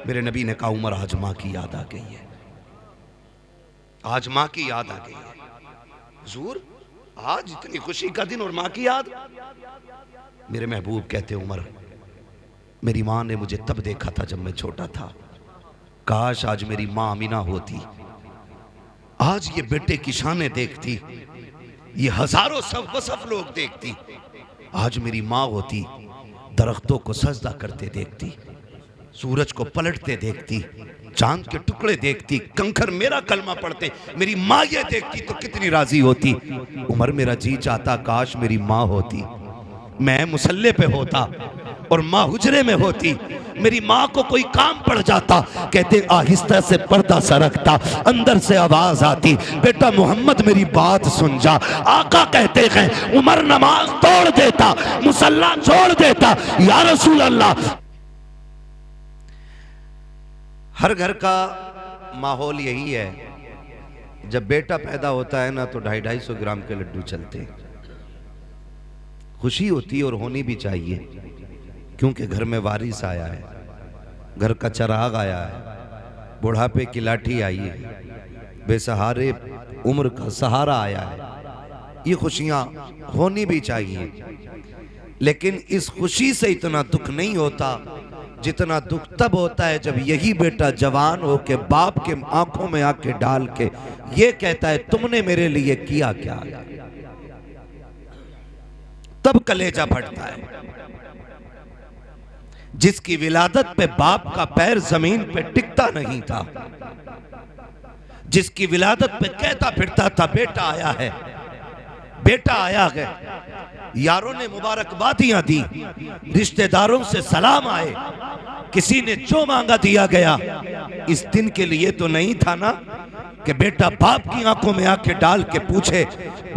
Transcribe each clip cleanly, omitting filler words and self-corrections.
मेरे नबी ने कहा उमर आज माँ की याद आ गई है, आज माँ की याद आ गई है। हुजूर आज इतनी खुशी का दिन और माँ की याद। मेरे महबूब कहते उमर मेरी माँ ने मुझे तब देखा था जब मैं छोटा था, काश आज मेरी माँ अमीना होती, आज ये बेटे की शानें देखती, ये हजारों सब वसफ लोग देखती, आज मेरी माँ होती दरख्तों को सजदा करते देखती, सूरज को पलटते देखती, चांद के टुकड़े देखती, कंकर मेरा कलमा पढ़ते, मेरी माँ ये देखती तो कितनी राजी होती। उमर मेरा जी चाहता काश मेरी माँ होती, मैं मुसल्ले पे होता और माँ हुजरे में होती, मेरी माँ को कोई काम पड़ जाता, कहते आहिस्ता से पर्दा सरकता, अंदर से आवाज आती बेटा मोहम्मद मेरी बात सुन जा। आका कहते हैं उमर नमाज तोड़ देता, मुसल्ला छोड़ देता, या रसूल अल्लाह। हर घर का माहौल यही है, जब बेटा पैदा होता है ना तो 250-250 ग्राम के लड्डू चलते हैं, खुशी होती है और होनी भी चाहिए, क्योंकि घर में वारिस आया है, घर का चिराग आया है, बुढ़ापे की लाठी आई है, बेसहारे उम्र का सहारा आया है, ये खुशियां होनी भी चाहिए। लेकिन इस खुशी से इतना दुख नहीं होता जितना दुख तब होता है जब यही बेटा जवान हो के बाप के आंखों में आंखें डाल के ये कहता है तुमने मेरे लिए किया क्या, तब कलेजा फटता है। जिसकी विलादत पे बाप का पैर जमीन पे टिकता नहीं था, जिसकी विलादत पे कहता फिरता था बेटा आया है, बेटा आया है, यारों ने मुबारकबादियां दी, रिश्तेदारों से सलाम आए, किसी ने जो मांगा दिया गया। इस दिन के लिए तो नहीं था ना कि बेटा बाप की आंखों में आंखें डाल के पूछे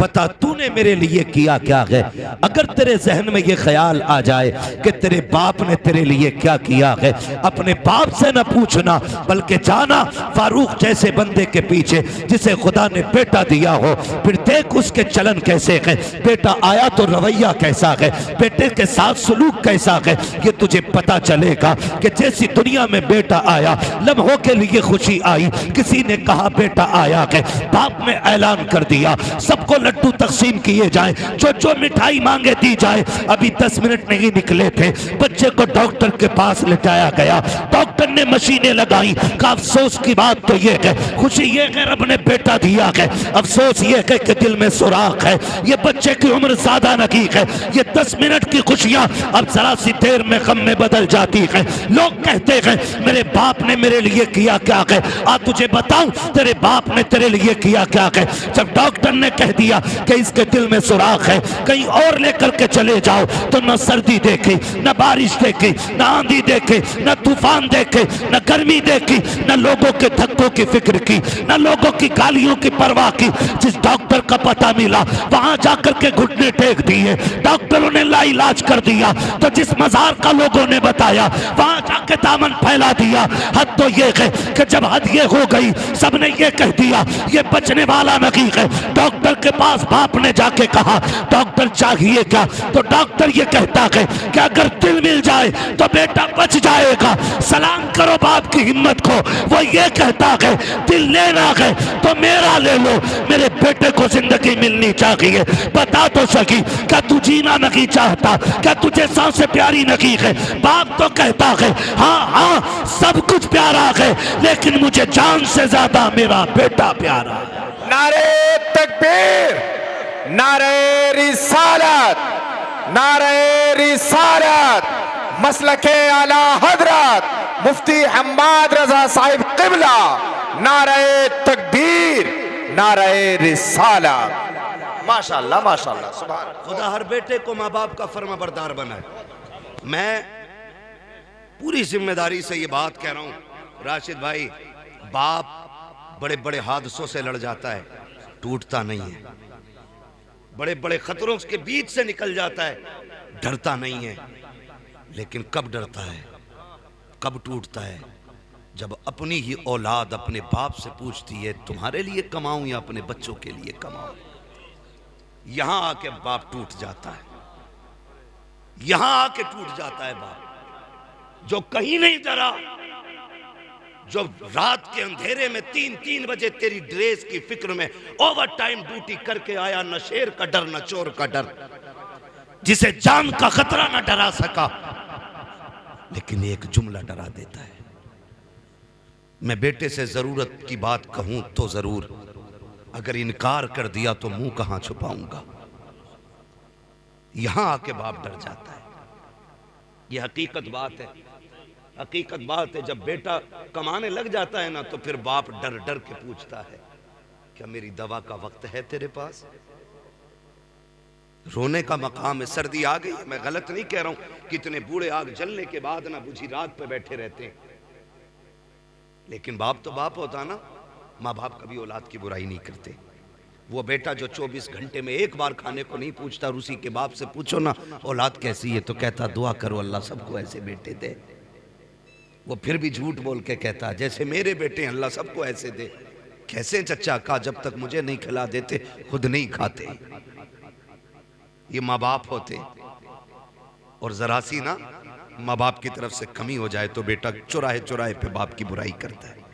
बता तूने मेरे लिए किया क्या है। अगर तेरे जहन में ये ख्याल आ जाए कि तेरे बाप ने तेरे लिए क्या किया है, अपने बाप से न पूछना बल्कि जाना फारूक जैसे बंदे के पीछे जिसे खुदा ने बेटा दिया हो, फिर देख उसके चलन कैसे है, बेटा आया तो रवैया कैसा है, बेटे के साथ सलूक कैसा है, ये तुझे पता चलेगा कि जैसी दुनिया में बेटा आया लम्हों के लिए खुशी आई, किसी ने कहा बेटा आया है, बाप ने ऐलान कर दिया सबको लड्डू तकसीम किए जाए, जो जो मिठाई मांगे दी जाए। अभी 10 मिनट नहीं निकले थे, बच्चे को डॉक्टर के पास ले जाया गया, डॉक्टर ने मशीनें लगाई। का अफसोस की बात तो ये है, खुशी ये है रब ने बेटा दिया है, अफसोस ये है कि दिल में सुराख है, ये बच्चे की उम्र ज्यादा नहीं है, ये 10 मिनट की खुशियां अब जरा सी देर में गम में बदल जाती है। लोग कहते हैं मेरे बाप ने मेरे लिए किया क्या है, आ तुझे बताऊं तेरे बाप ने तेरे लिए किया क्या है। जब डॉक्टर ने कह दिया कि इसके दिल में सुराख है, कहीं और लेकर के चले जाओ, तो न सर्दी देखी, न बारिश देखी, न आंधी देखी, न तूफान देखे, न गर्मी देखी, न लोगों के धक्कों की फिक्र की, न लोगों की गालियों की परवाह की। जिस डॉक्टर का पता मिला वहां जाकर के घुटने टेक दिए, डॉक्टरों ने लाइलाज कर दिया। तो जिस मजार का लोगों ने बताया वहां जाके दामन फैला दिया। हद तो ये है कि जब हद ये हो गई सबने ये कह दिया ये बचने वाला नहीं है। डॉक्टर के पास बाप ने जाके कहा डॉक्टर चाहिए क्या, तो डॉक्टर ये कहता है कि अगर दिल मिल जाए तो बेटा बच जाएगा। सलाम करो बाप की हिम्मत को, वो ये कहता है दिल लेना है तो मेरा ले लो, मेरे बेटे को जिंदगी मिलनी चाहिए। बता तो सकी क्या तू जीना नहीं चाहता, क्या तुझे सांसें प्यारी नहीं है। बाप तो कहता है हाँ हाँ सब कुछ प्यारा है, लेकिन मुझे जान से ज्यादा मेरा बेटा प्यारा है। नारे तकबीर, नारे रिसालत, नारे रिसालत, मसलके आला हजरत मुफ्ती हम्माद रजा साहिब क़िबला, नारे तकबीर, नारे रिसालत। माशाअल्लाह माशाअल्लाह, सुभान खुदा हर बेटे को माँ बाप का फर्माबरदार बनाए। मैं पूरी जिम्मेदारी से ये बात कह रहा हूँ राशिद भाई, बाप बड़े बड़े हादसों से लड़ जाता है, टूटता नहीं है, बड़े बड़े खतरों के बीच से निकल जाता है, डरता नहीं है। लेकिन कब डरता है, कब टूटता है, जब अपनी ही औलाद अपने बाप से पूछती है तुम्हारे लिए कमाऊं या अपने बच्चों के लिए कमाऊं। यहां आके बाप टूट जाता है, यहां आके टूट जाता है बाप। जो कहीं नहीं डरा जो रात के अंधेरे में 3-3 बजे तेरी ड्रेस की फिक्र में ओवर टाइम ड्यूटी करके आया, न शेर का डर न चोर का डर, जिसे जान का खतरा न डरा सका, लेकिन एक जुमला डरा देता है। मैं बेटे से जरूरत की बात कहूं तो जरूर, अगर इनकार कर दिया तो मुंह कहां छुपाऊंगा। यहां आके बाप डर जाता है। यह हकीकत बात है, हकीकत बात है। जब बेटा कमाने लग जाता है ना, तो फिर बाप डर डर के पूछता है, क्या मेरी दवा का वक्त है तेरे पास? रोने का मकाम है। सर्दी आ गई, मैं गलत नहीं कह रहा हूं, कितने बूढ़े आग जलने के बाद ना बुझी रात पे बैठे रहते हैं, लेकिन बाप तो बाप होता ना। माँ बाप कभी औलाद की बुराई नहीं करते। वो बेटा जो 24 घंटे में एक बार खाने को नहीं पूछता, और उसी के बाप से पूछो ना औलाद कैसी है, तो कहता दुआ करो अल्लाह सबको ऐसे बेटे दे। वो फिर भी झूठ बोल के कहता जैसे मेरे बेटे अल्लाह सबको ऐसे दे। कैसे चचा? का जब तक मुझे नहीं खिला देते खुद नहीं खाते। ये माँ बाप होते। और जरा सी ना माँ बाप की तरफ से कमी हो जाए तो बेटा चौराहे चौराहे पे बाप की बुराई करता है।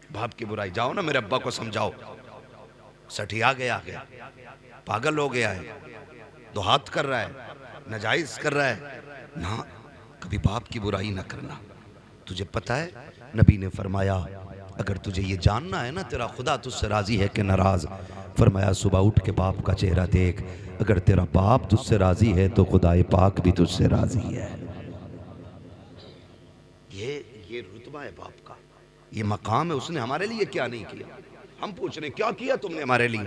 बाप की बुराई, जाओ ना मेरे अब्बा को समझाओ, सठिया गया है, पागल हो गया है, दुहात कर रहा है, नाजायज कर रहा है ना। कभी बाप की बुराई ना करना। तुझे पता है नबी ने फरमाया, अगर तुझे ये जानना है ना तेरा खुदा तुझसे राजी है कि नाराज, फरमाया सुबह उठ के बाप का चेहरा देख, अगर तेरा बाप तुझसे राजी है तो खुदाए पाक भी तुझसे राजी है। ये रुतबा है बाप का, ये मकाम है। उसने हमारे लिए क्या नहीं किया। हम पूछ रहे क्या किया तुमने हमारे लिए,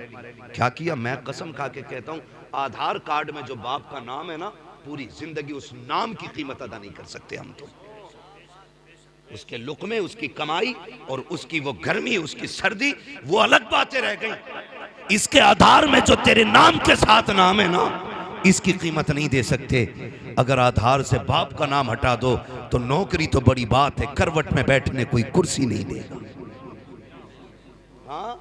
क्या किया? मैं कसम खा के कहता हूं, आधार कार्ड में जो बाप का नाम है ना, पूरी जिंदगी उस नाम की कीमत अदा नहीं कर सकते हम तो। उसके लुक़मे, उसकी कमाई और उसकी वो गर्मी, उसकी सर्दी, वो अलग बातें रह गई। इसके आधार में जो तेरे नाम के साथ नाम है ना, इसकी कीमत नहीं दे सकते। अगर आधार से बाप का नाम हटा दो तो नौकरी तो बड़ी बात है, करवट में बैठने कोई कुर्सी नहीं देगा। हाँ,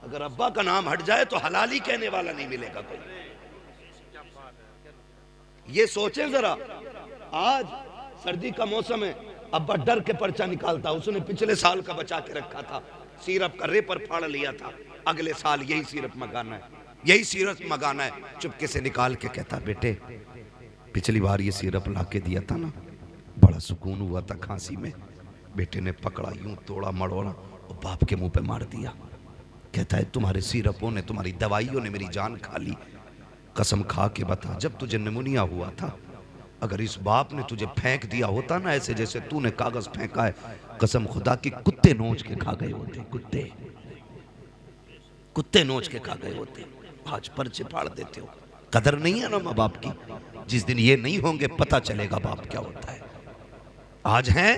अगर अब्बा का नाम हट जाए तो हलाली कहने वाला नहीं मिलेगा कोई। ये सोचें जरा, आज सर्दी का मौसम है, अब्बा डर के पर्चा निकालता, उसने पिछले साल का बचा के रखा था, सिरप का रेपर फाड़ लिया था, अगले साल यही सिरप मंगाना है, यही सिरप मंगाना है। चुपके से निकाल के कहता, बेटे पिछली बार ये सिरप ला के दिया था ना, बड़ा सुकून हुआ था खांसी में। बेटे ने पकड़ा, यूं तोड़ा मड़ोड़ा और बाप के मुंह पे मार दिया। कहता है तुम्हारे सिरपों ने, तुम्हारी दवाइयों ने मेरी जान खा ली। कसम खा के बता, जब तुझे निमोनिया हुआ था, अगर इस बाप ने तुझे फेंक दिया होता ना ऐसे जैसे तूने कागज फेंका है, कसम खुदा की कुत्ते नोच के खा गए होते। कुत्ते नोच के खा गए होते। आज पर्चे फाड़ देते हो। कदर नहीं है ना माँ बाप की। जिस दिन ये नहीं होंगे पता चलेगा बाप क्या होता है। आज हैं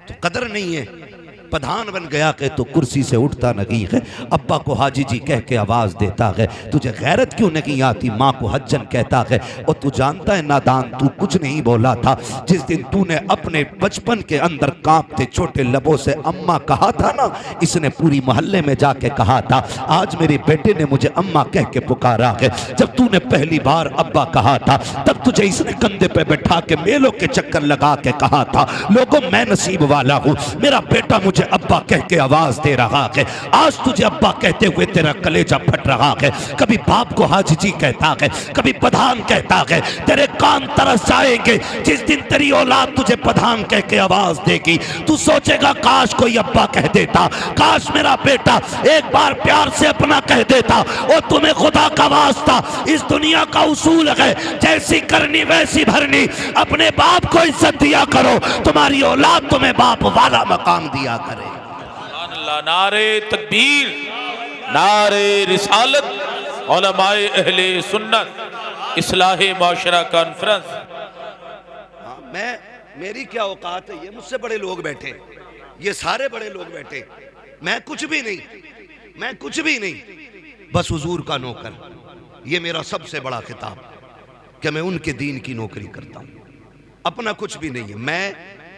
तो कदर नहीं है। प्रधान बन गया के तो कुर्सी से उठता नहीं है, अब्बा को हाजी जी कह के आवाज देता है। तुझे गैरत क्यों नहीं आती, माँ को हज्जन कहता है। और तू जानता है नादान, तू कुछ नहीं बोला था जिस दिन तूने अपने बचपन के अंदर कांपते छोटे लबों से अम्मा कहा था ना, इसने पूरी मोहल्ले में जाके कहा था। आज मेरे बेटे ने मुझे अम्मा कह के पुकारा है। जब तूने पहली बार अब्बा कहा था, तब तुझे इसने कंधे पे बैठा के मेलों के चक्कर लगा के कहा था, लोगों मैं नसीब वाला हूँ, मेरा बेटा मुझे अब्बा कह के आवाज दे रहा है। आज तुझे अब्बा कहते हुए तेरा कलेजा फट रहा है। कभी बाप को हाजी जी कहता है, कभी प्रधान कहता है। तेरे कान तरस जाएंगे जिस दिन तेरी औलाद तुझे प्रधान कह के आवाज देगी। तू सोचेगा काश कोई अब्बा कह देता, काश मेरा बेटा एक बार प्यार से अपना कह देता। और तुम्हें खुदा का वास्ता, इस दुनिया का उसूल है, जैसी करनी वैसी भरनी। अपने बाप को इज्जत दिया करो, तुम्हारी औलाद तुम्हें बाप वाला मकाम दिया करे। नारे तकबीर, नारे रिसालत, उलमाए अहले सुन्नत, इस्लाहे माशरा कॉन्फ्रेंस। मेरी क्या औकात है, ये मुझसे बड़े लोग बैठे, ये सारे बड़े लोग बैठे, मैं कुछ भी नहीं, मैं कुछ भी नहीं, बस हुजूर का नौकर। ये मेरा सबसे बड़ा खिताब कि मैं उनके दीन की नौकरी करता हूं, अपना कुछ भी नहीं है। मैं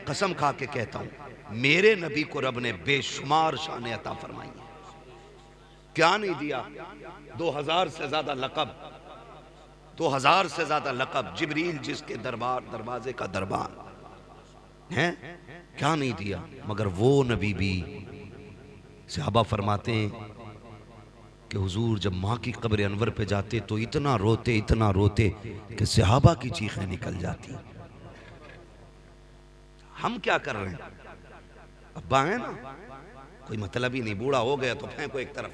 कसम खा के कहता हूं, मेरे नबी को रब ने बेशुमार शान अता फरमाई है। क्या नहीं दिया? 2000 से ज्यादा लक़ब, 2000 से ज्यादा लक़ब। जिब्रील जिसके दरबार दरवाजे का दरबार है, क्या नहीं दिया, मगर वो नबी भी। सहाबा फरमाते हैं कि हुजूर जब माँ की कब्र अनवर पे जाते तो इतना रोते कि सहाबा की चीखें निकल जाती। हम क्या कर रहे हैं? अब्बा है ना, कोई मतलब ही नहीं, बूढ़ा हो गया तो फेंको एक तरफ,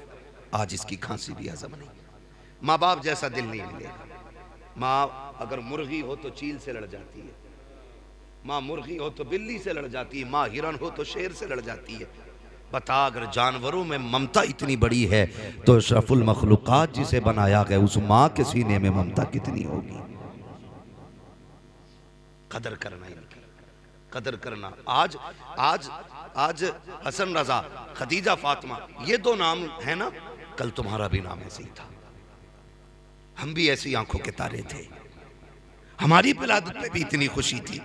आज इसकी खांसी भी हजम नहीं। माँ बाप जैसा दिल नहीं मिलेगा। माँ अगर मुर्गी हो तो चील से लड़ जाती है, माँ मुर्गी हो तो बिल्ली से लड़ जाती है, माँ हिरन हो तो शेर से लड़ जाती है। बता, अगर जानवरों में ममता इतनी बड़ी है तो अशरफुल मखलूकात जिसे बनाया गया उस माँ के सीने में ममता कितनी होगी। कदर करना, इनकी कदर करना। आज आज आज हसन रजा, खदीजा, फातिमा, ये दो नाम है ना, कल तुम्हारा भी नाम ऐसे ही था। हम भी ऐसी आंखों के तारे थे, हमारी विलादत पे भी इतनी खुशी थी।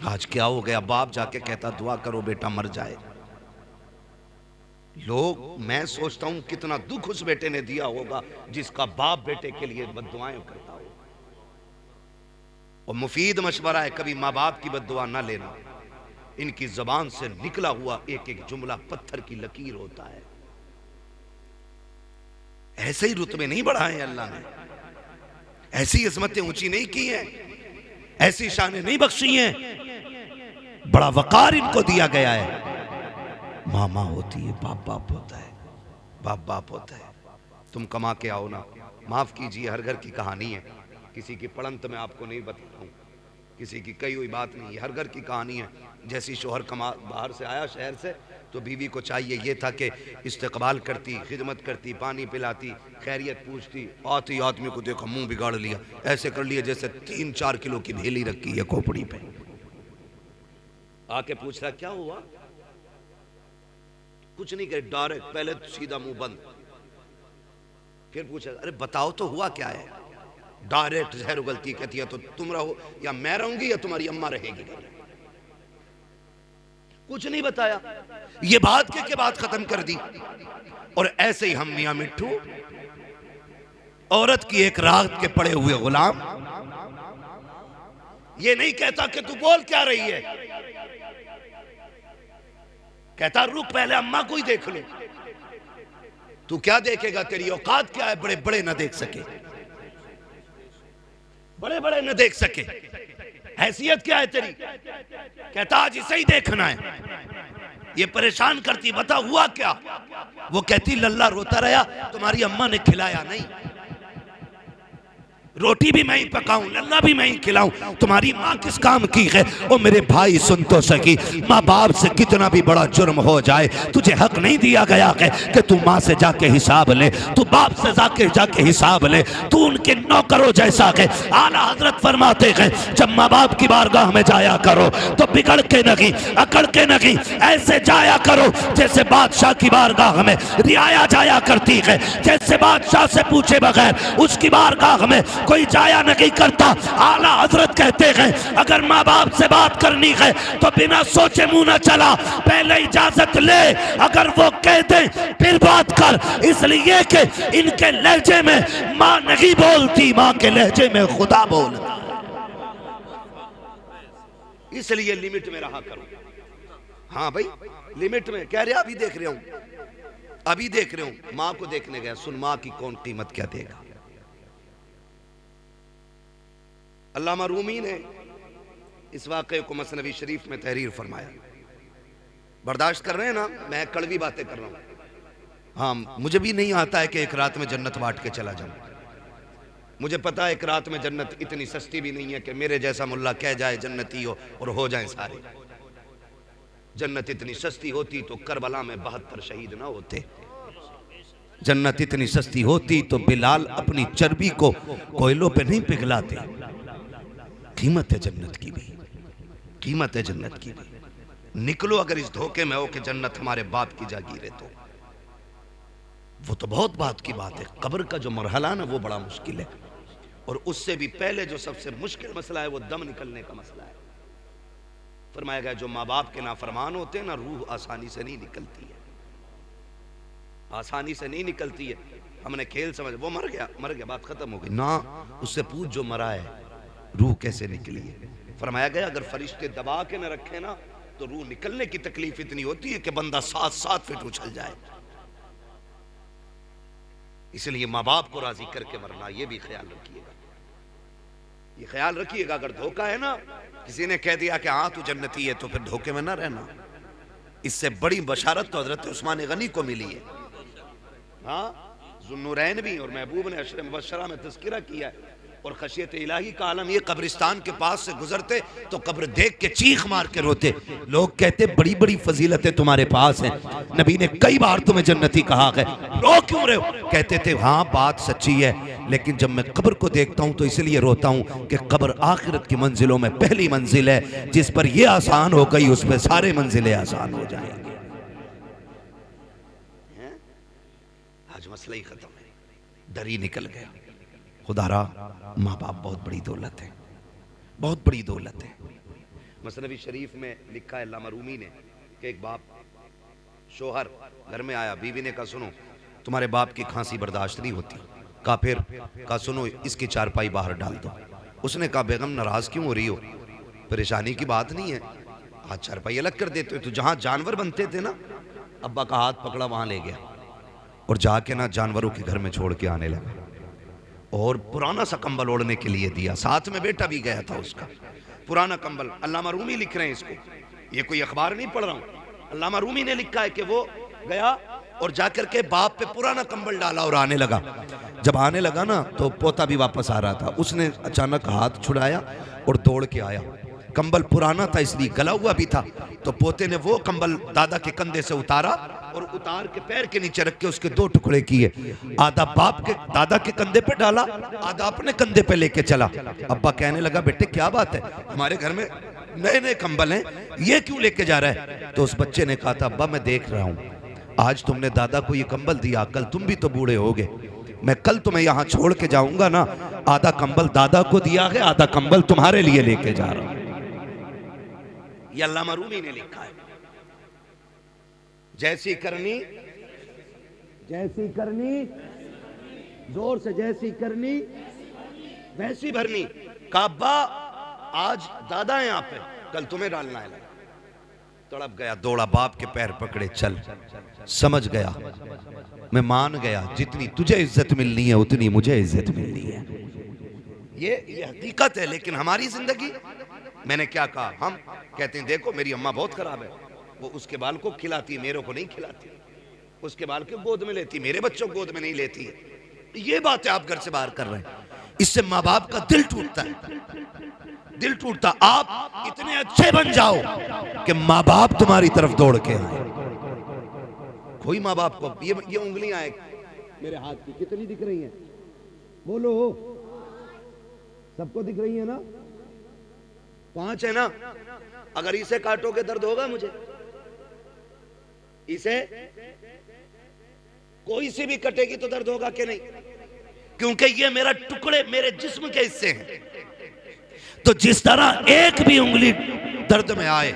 आज क्या हो गया? बाप जाके कहता दुआ करो बेटा मर जाए। लोग, मैं सोचता हूं कितना दुख उस बेटे ने दिया होगा जिसका बाप बेटे के लिए बद्दुआएं करता हो। और मुफीद मशवरा है, कभी माँ बाप की बद्दुआ ना लेना। इनकी जबान से निकला हुआ एक एक जुमला पत्थर की लकीर होता है। ऐसे ही रुतबे नहीं बढ़ाए अल्लाह ने, ऐसी इस्मतें ऊंची नहीं की हैं, ऐसी शानें नहीं बख्शी हैं। बड़ा वकार इनको दिया गया है। माँ माँ होती है, बाप बाप होता है, बाप बाप होता है। तुम कमा के आओ ना, माफ कीजिए, हर घर की कहानी है, किसी की पड़ंत में आपको नहीं बता रहा हूं, किसी की कही हुई बात नहीं है, हर घर की कहानी है। जैसी शोहर कमा बाहर से आया शहर से, तो बीवी को चाहिए ये था कि इस्तकबाल करती, खिदमत करती, पानी पिलाती, खैरियत पूछती। आती आदमी को देखो मुंह बिगाड़ लिया, ऐसे कर लिया जैसे 3-4 किलो की भेली रखी है खोपड़ी पे। आके पूछ रहा क्या हुआ? कुछ नहीं कहे, डायरेक्ट, पहले सीधा मुंह बंद। फिर पूछा अरे बताओ तो हुआ क्या है? डायरेक्ट जहर उगलती, कहती है तो तुम रहो या मैं रहूंगी या तुम्हारी अम्मा रहेगी। कुछ नहीं बताया, ये बात के बात खत्म कर दी। और ऐसे ही हम मियां मिट्ठू, औरत की एक रात के पड़े हुए गुलाम। ये नहीं कहता कि तू बोल क्या रही है, कहता रुक पहले अम्मा को ही देख लो। तू क्या देखेगा? तेरी औकात क्या है? बड़े बड़े न देख सके, बड़े बड़े न देख सके, हैसियत क्या है तेरी? कहता आज इसे ही देखना है। ये परेशान करती, बता हुआ क्या? वो कहती लल्ला रोता रहा, तुम्हारी अम्मा ने खिलाया नहीं, रोटी भी मैं ही पकाऊं, लल्ला भी मैं ही खिलाऊं, तुम्हारी माँ किस काम की है? ओ मेरे भाई सुन तो सकी, माँ बाप से कितना भी बड़ा जुर्म हो जाए, तुझे हक नहीं दिया गया है कि तू माँ से जाके हिसाब ले, तू बाप से जाके हिसाब ले, तू उनके नौकरों जैसा है। आला हजरत फरमाते हैं जब माँ बाप की बारगाह में जाया करो तो बिगड़ के नहीं, अकड़ के नहीं, ऐसे जाया करो जैसे बादशाह की बारगाह में रियाया जाया करती है, जैसे बादशाह से पूछे बगैर उसकी बारगाह में कोई जाया नहीं करता। आला हजरत कहते हैं अगर माँ बाप से बात करनी है तो बिना सोचे मुंह न चला, पहले इजाजत ले, अगर वो कहते फिर बात कर, इसलिए कि इनके लहजे में माँ नहीं बोलती, माँ के लहजे में खुदा बोलता, इसलिए लिमिट में रहा करो। हाँ भाई लिमिट में, कह रहे अभी देख रहे हूं, अभी देख रहे हूं, माँ को देखने गया, सुन माँ की कौन कीमत क्या देगा। अल्लामा रूमी ने इस वाक़े को मसनवी शरीफ में तहरीर फरमाया। बर्दाश्त कर रहे हैं ना, मैं कड़वी बातें कर रहा हूँ। हाँ मुझे भी नहीं आता है कि एक रात में जन्नत बांट के चला जाऊं। मुझे पता है एक रात में जन्नत इतनी सस्ती भी नहीं है कि मेरे जैसा मुल्ला कह जाए जन्नती हो और हो जाए सारे। जन्नत इतनी सस्ती होती तो करबला में 72 शहीद ना होते। जन्नत इतनी सस्ती होती तो बिलाल अपनी चर्बी को कोयलों पे नहीं पिघलाते। कीमत है जन्नत की भी, कीमत है जन्नत की भी। निकलो अगर इस धोखे में हो कि जन्नत हमारे बाप की जागीर है तो वो तो बहुत बात की बात है। कब्र का जो मरहला ना वो बड़ा मुश्किल है, और उससे भी पहले जो सबसे मुश्किल मसला है वो दम निकलने का मसला है। फरमाया गया जो माँ बाप के नाफरमान होते हैं ना, रूह आसानी से नहीं निकलती है, आसानी से नहीं निकलती है। हमने खेल समझ, वो मर गया बात खत्म हो गई ना। उससे पूछ जो मरा है रूह कैसे निकली है। फरमाया गया अगर फरिश्ते दबा के न रखे ना तो रूह निकलने की तकलीफ इतनी होती है कि बंदा 7-7 फीट उछल जाए। इसलिए माँ बाप को राजी करके मरना, ये भी ख्याल रखिएगा, ये ख्याल रखिएगा। अगर धोखा है ना, किसी ने कह दिया कि हाँ तू जन्नती है, तो फिर धोखे में ना रहना। इससे बड़ी बशारत तो हजरत उस्मान गनी को मिली है। हाँ, ज़ुन्नुरैन भी और महबूब ने अशर मुबश्शरा में तज़किरा किया है। और खशियत इलाही का आलम ये, कब्रिस्तान के पास से गुजरते तो कब्र देख के चीख मार के रोते। लोग कहते बड़ी बड़ी फजीलतें तुम्हारे पास हैं, नबी ने कई बार तुम्हें जन्नती कहा है, रो क्यों रहे हो? कहते थे हाँ बात सच्ची है, लेकिन जब मैं कब्र को देखता हूँ तो इसलिए रोता हूँ कि कब्र आखिरत की मंजिलों में पहली मंजिल है, जिस पर यह आसान हो गई उस पर सारे मंजिलें आसान हो जाएंगे। आज मसला ही खत्म है, डर ही निकल गया। खुदारा माँ बाप बहुत बड़ी दौलत है, बहुत बड़ी दौलत है। मसनवी शरीफ में लिखा है अल्लामा रूमी ने कि एक बाप शोहर घर में आया, बीवी ने कहा सुनो तुम्हारे बाप की खांसी बर्दाश्त नहीं होती। कहा फिर? कहा सुनो इसकी चारपाई बाहर डाल दो। उसने कहा बेगम नाराज क्यों हो रही हो? परेशानी की बात नहीं है, हाथ चारपाई अलग कर देते हो। तो जहां जानवर बनते थे ना, अब्बा का हाथ पकड़ा वहां ले गया और जाके ना जानवरों के घर में छोड़ के आने लगा और पुराना सा कंबल ओढ़ने के लिए दिया। साथ में बेटा भी गया था उसका, पुराना कंबल। अल्लामा रूमी लिख रहे हैं इसको, ये कोई अखबार नहीं पढ़ रहा हूं, अल्लामा रूमी ने लिखा है कि वो गया और जाकर के बाप पे पुराना कंबल डाला और आने लगा। जब आने लगा ना तो पोता भी वापस आ रहा था, उसने अचानक हाथ छुड़ाया और दौड़ के आया। कंबल पुराना था इसलिए गला हुआ भी था, तो पोते ने वो कंबल दादा के कंधे से उतारा और उतार के पैर के नीचे रख के उसके 2 टुकड़े किए। आधा बाप के दादा के कंधे पे डाला, आधा अपने कंधे पे लेके चला। अब्बा कहने लगा बेटे क्या बात है, हमारे घर में नए नए कंबल हैं, ये क्यों लेके जा रहा है? तो उस बच्चे ने कहा था अब्बा मैं देख रहा हूँ आज तुमने दादा को ये कंबल दिया, कल तुम भी तो बूढ़े होगे, मैं कल तुम्हें यहाँ छोड़ के जाऊंगा ना, आधा कंबल दादा को दिया है, आधा कंबल तुम्हारे लिए लेके जा रहा हूं। ये अल्लामा रूमी ने लिखा है। जैसी करनी जोर से, जैसी करनी वैसी भरनी। काबा आज दादा है यहाँ पे, कल तुम्हें डालना है। तड़प गया, दौड़ा, बाप के पैर पकड़े, चल। समझ गया, मैं मान गया, जितनी तुझे इज्जत मिलनी है उतनी मुझे इज्जत मिलनी है। ये हकीकत है। लेकिन हमारी जिंदगी, मैंने क्या कहा, हम कहते हैं देखो मेरी अम्मा बहुत खराब है, वो उसके बाल को खिलाती, मेरे को नहीं खिलाती, उसके बाल को गोद में लेती, मेरे बच्चों को गोद में नहीं लेती है। ये बातें आप घर से बाहर कर रहे हैं, इससे माँ बाप का दिल टूटता है, दिल टूटता। आप इतने अच्छे बन जाओ कि माँ बाप तुम्हारी तरफ दौड़ के आए। कोई माँ बाप को ये उंगलियां मेरे हाथ की कितनी दिख रही हैं? बोलो, सबको दिख रही है ना? 5 है ना? अगर इसे काटोगे दर्द होगा मुझे? इसे कोई सी भी कटेगी तो दर्द होगा कि नहीं? क्योंकि ये मेरा टुकड़े, मेरे जिस्म के हिस्से हैं। तो जिस तरह एक भी उंगली दर्द में आए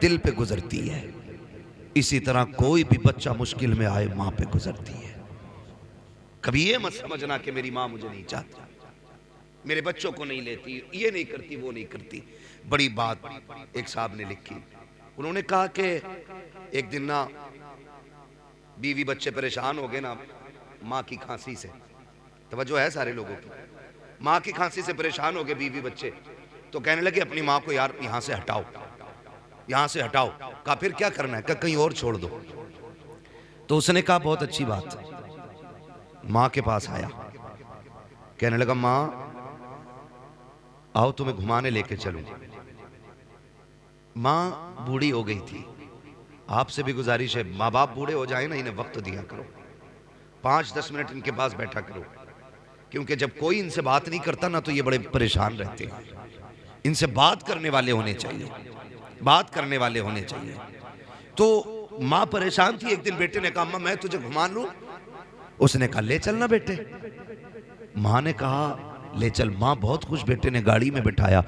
दिल पे गुजरती है, इसी तरह कोई भी बच्चा मुश्किल में आए मां पे गुजरती है। कभी ये मत समझना कि मेरी मां मुझे नहीं चाहती, मेरे बच्चों को नहीं लेती, ये नहीं करती, वो नहीं करती। बड़ी बात एक साहब ने लिखी, उन्होंने कहा कि एक दिन ना बीवी बच्चे परेशान हो गए ना माँ की खांसी से। तवज्जो है सारे लोगों की? माँ की खांसी से परेशान हो गए बीवी बच्चे, तो कहने लगे अपनी माँ को यार यहाँ से हटाओ, यहाँ से हटाओ। कहा फिर क्या करना है? कहा कहीं और छोड़ दो। तो उसने कहा बहुत अच्छी बात। माँ के पास आया, कहने लगा माँ आओ तुम्हें घुमाने लेके चलूं। माँ बूढ़ी हो गई थी, आपसे भी गुजारिश है माँ बाप बूढ़े हो जाए ना, इन्हें वक्त दिया करो, 5-10 मिनट इनके पास बैठा करो, क्योंकि जब कोई इनसे बात नहीं करता ना तो ये बड़े परेशान रहते हैं। इनसे बात करने वाले होने चाहिए, बात करने वाले होने चाहिए। तो माँ परेशान थी। एक दिन बेटे ने कहा अम्मा मैं तुझे घुमा लूं? उसने कहा ले चलना बेटे। माँ ने कहा ले चल। माँ बहुत खुश, बेटे ने गाड़ी में बिठाया,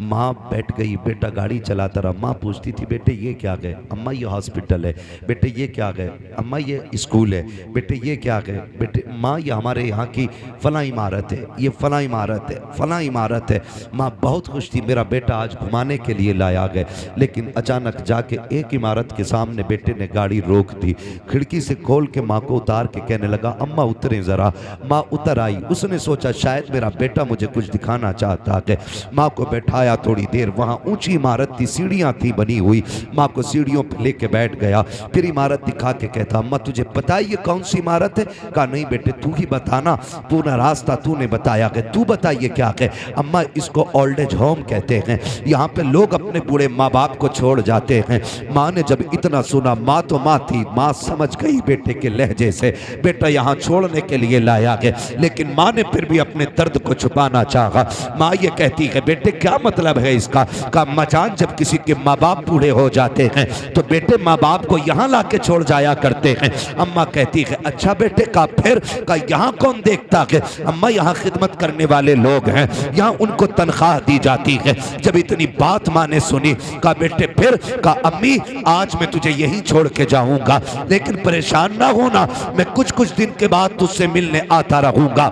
माँ बैठ गई, बेटा गाड़ी चलाता रहा। माँ पूछती थी बेटे ये क्या गए? अम्मा ये हॉस्पिटल है। बेटे ये क्या गए? अम्मा ये स्कूल है। बेटे ये क्या गए? बेटे माँ ये हमारे यहाँ की फलां इमारत है, ये फलां इमारत है, फलां इमारत है। माँ बहुत खुश थी, मेरा बेटा आज घुमाने के लिए लाया गए। लेकिन अचानक जाके एक इमारत के सामने बेटे ने गाड़ी रोक दी, खिड़की से खोल के माँ को उतार के कहने लगा अम्मा उतरे ज़रा। माँ उतर आई। उसने सोचा शायद मेरा बेटा मुझे कुछ दिखाना चाहता है। माँ को बैठाया, थोड़ी देर वहाँ ऊंची इमारत थी, सीढ़ियाँ थी बनी हुई। माँ को सीढ़ियों पर लेके बैठ गया, फिर इमारत दिखा के कहता अम्मा तुझे पता है ये कौन सी इमारत है? कहा नहीं बेटे तू ही बताना, पूरा रास्ता तूने बताया कि तू बताइए क्या है? अम्मा इसको ओल्ड एज होम कहते हैं, यहाँ पे लोग अपने बूढ़े माँ बाप को छोड़ जाते हैं। माँ ने जब इतना सुना, माँ तो माँ थी, माँ समझ गई बेटे के लहजे से बेटा यहाँ छोड़ने के लिए लाया गया। लेकिन माँ ने फिर भी अपने दर्द को छुपाना चाहा। माँ ये कहती है बेटे क्या मतलब है इसका? का मचान जब किसी के माँ बाप बूढ़े हो जाते हैं तो बेटे माँ बाप को यहाँ ला के छोड़ जाया करते हैं। अम्मा कहती है अच्छा बेटे का फिर? का यहाँ कौन देखता है? अम्मा यहाँ खिदमत करने वाले लोग हैं, यहाँ उनको तनख्वाह दी जाती है। जब इतनी बात माँ ने सुनी, का बेटे फिर? का अम्मी आज मैं तुझे यहीं छोड़ के जाऊंगा, लेकिन परेशान ना होना, मैं कुछ कुछ दिन के बाद तुझसे मिलने आता रहूंगा।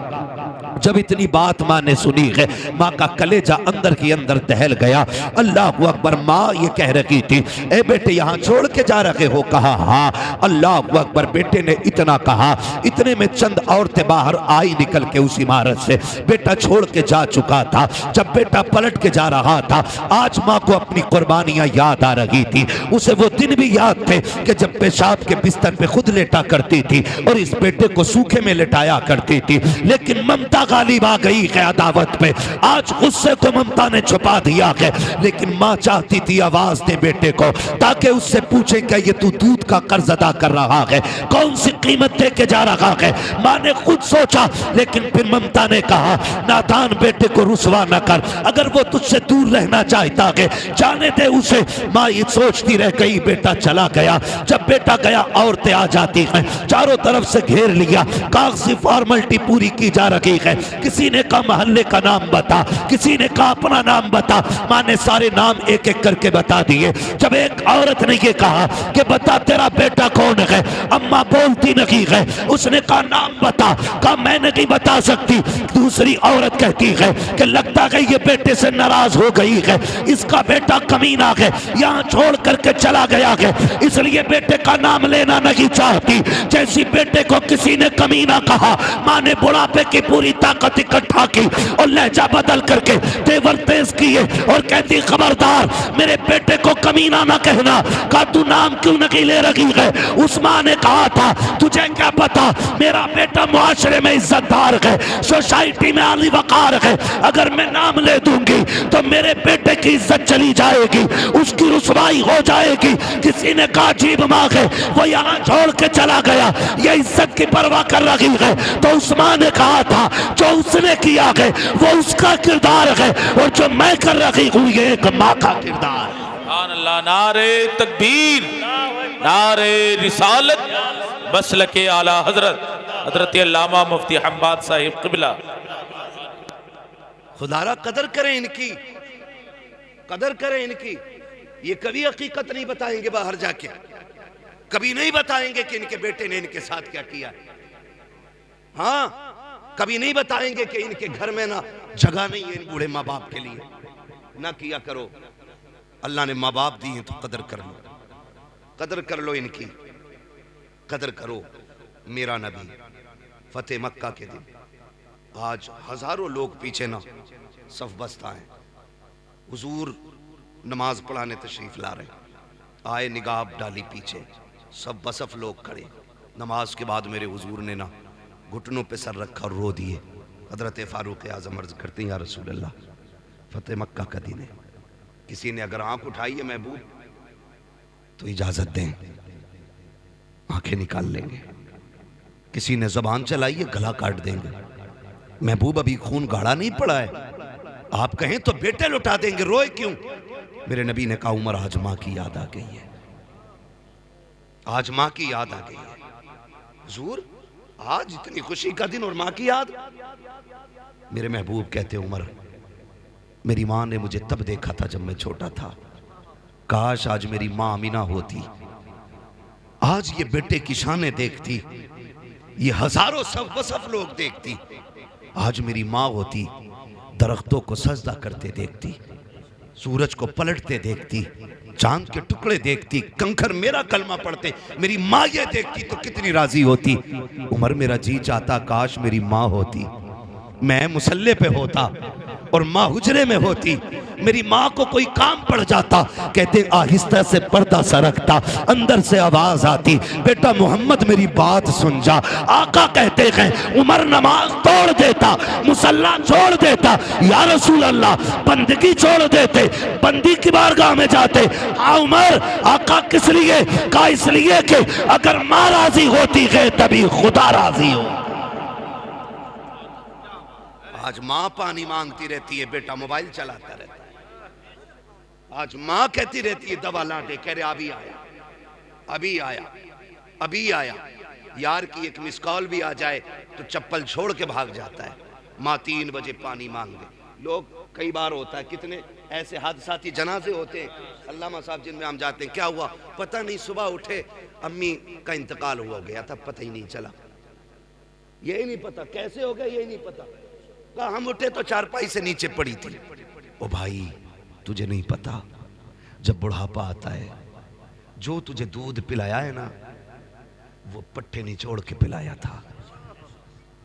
जब इतनी बात माँ ने सुनी है, माँ का कलेजा अंदर की अंदर दहल गया। अल्लाह अकबर। माँ ये कह रही थी ए बेटे यहाँ छोड़ के जा रहे हो? कहा हाँ। अल्लाह अकबर। बेटे ने इतना कहा, इतने में चंद औरतें बाहर आई निकल के उस इमारत से। बेटा छोड़ के जा चुका था। जब बेटा पलट के जा रहा था, आज माँ को अपनी कुर्बानियां याद आ रही थी। उसे वो दिन भी याद थे कि जब पेशाब के बिस्तर पे खुद लेटा करती थी और इस बेटे को सूखे में लेटाया करती थी। लेकिन ममता गालिब आ गई है अदावत पे। आज गुस्से को ममता ने छुपा दिया है, लेकिन माँ चाहती थी आवाज दे बेटे को, ताकि उससे पूछे कि ये तू दूध का कर्ज अदा कर रहा है, कौन सी कीमत दे के जा रहा है? माँ ने खुद सोचा, लेकिन फिर ममता ने कहा नादान बेटे को रुसवा न कर, अगर वो तुझसे दूर रहना चाहता है जाने दे उसे। माँ ये सोचती रह गई, बेटा चला गया। जब बेटा गया, औरतें आ जाती हैं, चारों तरफ से घेर लिया, कागजी फॉर्मेलिटी पूरी की जा रही है। किसी ने कहा मोहल्ले का नाम बता, किसी ने कहा अपना नाम बता। माँ ने सारे नाम एक एक करके बता दिए। जब एक औरत ने ये कहा कि बता तेरा बेटा कौन है, अम्मा बोलती नहीं है। उसने कहा नाम बता, कहा मैं नहीं बता सकती। दूसरी औरत कहती है कि लगता है ये बेटे से नाराज हो गई है, इसका बेटा कमीना है, यहाँ छोड़ करके चला गया है, इसलिए बेटे का नाम लेना नहीं चाहती। जैसी बेटे को किसी ने कमीना कहा, माँ ने बुढ़ापे की पूरी ताकत इकट्ठा की और लहजा बदल करके तेवर तेज किए और कहती खबरदार मेरे बेटे को कमीना ना कहना। कहा तू नाम क्यों नहीं ले रही है? उस माँ ने कहा था तुझे क्या पता, मेरा बेटा मुआशरे में इज्जतदार है, सोसाइटी में आली वकार है, अगर मैं नाम ले दूंगी तो मेरे बेटे की इज्जत चली जाएगी, उसकी रुसवाई हो जाएगी। किसी ने कहा अजीब माँ है, वो यहाँ छोड़ के चला गया, ये इज्जत की परवाह कर रही है। तो उस माँ ने कहा था जो उसने किया है वो उसका किरदार है, और जो मैं कर रही हूँ ये एक माँ का किरदार। अल्लाह। नारे तकबीर, नारे रिसालत, मसलके आला हजरत हजरत अल्लामा मुफ्ती हम्माद साहिब क़िबला। खुदारा कदर करें इनकी, कदर करें इनकी। ये कभी हकीकत नहीं बताएंगे बाहर जाके, कभी नहीं बताएंगे कि इनके बेटे ने इनके साथ क्या किया। हाँ, कभी नहीं बताएंगे कि इनके घर में ना जगह नहीं है इन बूढ़े माँ बाप के लिए। ना किया करो, अल्लाह ने माँ बाप दिए तो कदर कर लो, कदर कर लो इनकी, कदर करो। मेरा नबी फतेह मक्का के दिन आज हजारों लोग पीछे ना सफ बस्ता है, हुजूर नमाज पढ़ाने तशरीफ ला रहे, आए निगाह डाली पीछे, सब बसफ लोग खड़े। नमाज के बाद मेरे हुजूर ने ना घुटनों पे सर रखा और रो दिए। हजरत फारूक आजम अर्ज करते हैं या रसूल अल्लाह, फतेह मक्का का दिन है, किसी ने अगर आंख उठाई है महबूब तो इजाजत दें, आंखें निकाल लेंगे। किसी ने जबान चलाई है, गला काट देंगे। महबूब अभी खून गाढ़ा नहीं पड़ा है, आप कहें तो बेटे लुटा देंगे, रोए क्यों? मेरे नबी ने कहा उमर आज माँ की याद आ गई है, आज माँ की याद आ गई है। हुजूर आज इतनी खुशी का दिन और माँ की याद। मेरे महबूब कहते उमर, मेरी माँ ने मुझे तब देखा था जब मैं छोटा था, काश आज मेरी माँ अमीना होती, आज ये बेटे की शानें देखती, ये हजारों सब वसफ लोग देखती, आज मेरी माँ होती, दरख्तों को सजदा करते देखती, सूरज को पलटते देखती, चांद के टुकड़े देखती, कंकर मेरा कलमा पढ़ते, मेरी माँ ये देखती तो कितनी राजी होती। उमर मेरा जी चाहता काश मेरी माँ होती, मैं मुसल्ले पे होता और माँ हुजरे में होती, मेरी माँ को कोई काम पड़ जाता, कहते आहिस्ता से पर्दा सरकता, अंदर से आवाज आती, बेटा मोहम्मद मेरी बात सुन जा। आका कहते हैं उमर नमाज तोड़ देता, मुसल्ला छोड़ देता, या रसूल अल्लाह बंदगी छोड़ देते, बंदी की बारगाह में जाते। हाँ उमर, आका किस लिए? कहा इसलिए कि अगर माँ राजी होती है तभी खुदा राजी हो। आज माँ पानी मांगती रहती है, बेटा मोबाइल चलाता रहता है। आज माँ कहती रहती है दवा ला दे, कह रहे अभी आया, अभी आया, अभी आया। यार की एक मिस कॉल भी आ जाए तो चप्पल छोड़ के भाग जाता है। माँ 3 बजे पानी मांग दे। लोग कई बार होता है, कितने ऐसे हादसाती जनाजे होते हैं, अल्लामा साहब जिनमें हम जाते हैं, क्या हुआ पता नहीं, सुबह उठे अम्मी का इंतकाल हुआ गया था, पता ही नहीं चला, यही नहीं पता कैसे हो गया, यही नहीं पता। कहा हम उठे तो चारपाई से नीचे पड़ी थी। ओ भाई तुझे नहीं पता, जब बुढ़ापा आता है, जो तुझे दूध पिलाया है ना, वो पट्टे निचोड़ के पिलाया था,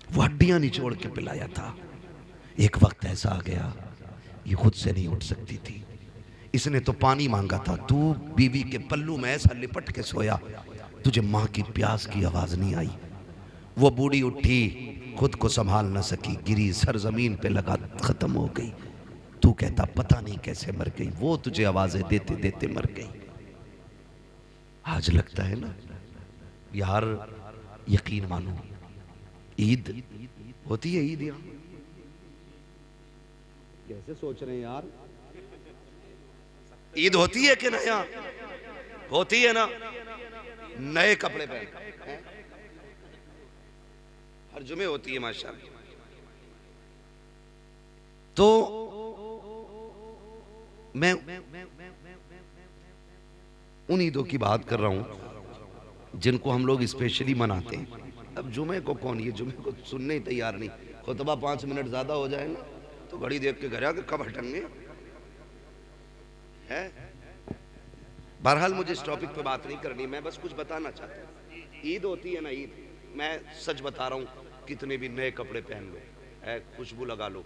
वो हड्डियां निचोड़ के पिलाया था। एक वक्त ऐसा आ गया ये खुद से नहीं उठ सकती थी, इसने तो पानी मांगा था, तू बीवी के पल्लू में ऐसा लिपट के सोया, तुझे माँ की प्यास की आवाज नहीं आई। वो बूढ़ी उठी, खुद को संभाल न सकी, गिरी, सर जमीन पे लगा, खत्म हो गई। तू कहता पता नहीं कैसे मर गई, वो तुझे आवाजें देते देते मर गई। आज लगता है ना यार, यकीन मानो ईद होती है, ईद यहाँ कैसे सोच रहे हैं यार, ईद होती है कि ना? यहाँ होती है ना, नए कपड़े पहन हर जुमे होती है माशाअल्लाह। तो मैं उन ईदों की बात कर रहा हूं जिनको हम लोग स्पेशली मनाते हैं। अब जुमे को कौन, ये जुमे को सुनने ही तैयार नहीं, खुतबा 5 मिनट ज्यादा हो जाए ना तो घड़ी देख के घर आके कब हटेंगे है। बहरहाल मुझे इस टॉपिक पे बात नहीं करनी, मैं बस कुछ बताना चाहता हूँ। ईद होती है ना, ईद, मैं सच बता रहा हूँ, कितने भी नए कपड़े पहन लो, खुशबू लगा लो,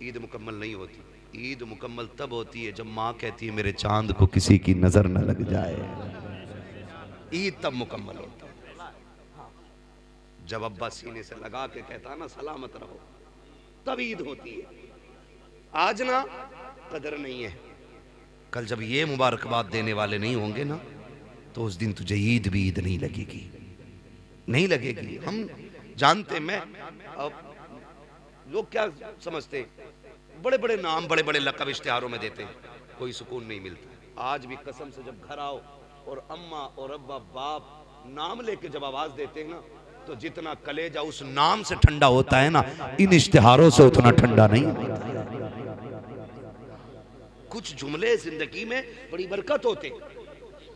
ईद मुकम्मल नहीं होती। ईद मुकम्मल तब होती है जब माँ कहती है मेरे चांद को किसी की नजर न लग जाए, ईद तब मुकम्मल होता है। जब अब्बा सीने से लगा के कहता ना सलामत रहो, तब ईद होती है। आज ना कदर नहीं है, कल जब ये मुबारकबाद देने वाले नहीं होंगे ना, तो उस दिन तुझे ईद भी ईद नहीं लगेगी, नहीं लगेगी। हम जानते, मैं अब लोग क्या समझते, बड़े बड़े नाम, बड़े बड़े लक़ब इश्तिहारों में देते हैं, कोई सुकून नहीं मिलता। आज भी कसम से जब घर आओ और अम्मा और अब्बा बाप नाम लेके जब आवाज देते हैं ना, तो जितना कलेजा उस नाम से ठंडा होता है ना, इन इश्तिहारों से उतना ठंडा नहीं होता। कुछ जुमले जिंदगी में बड़ी बरकत होते,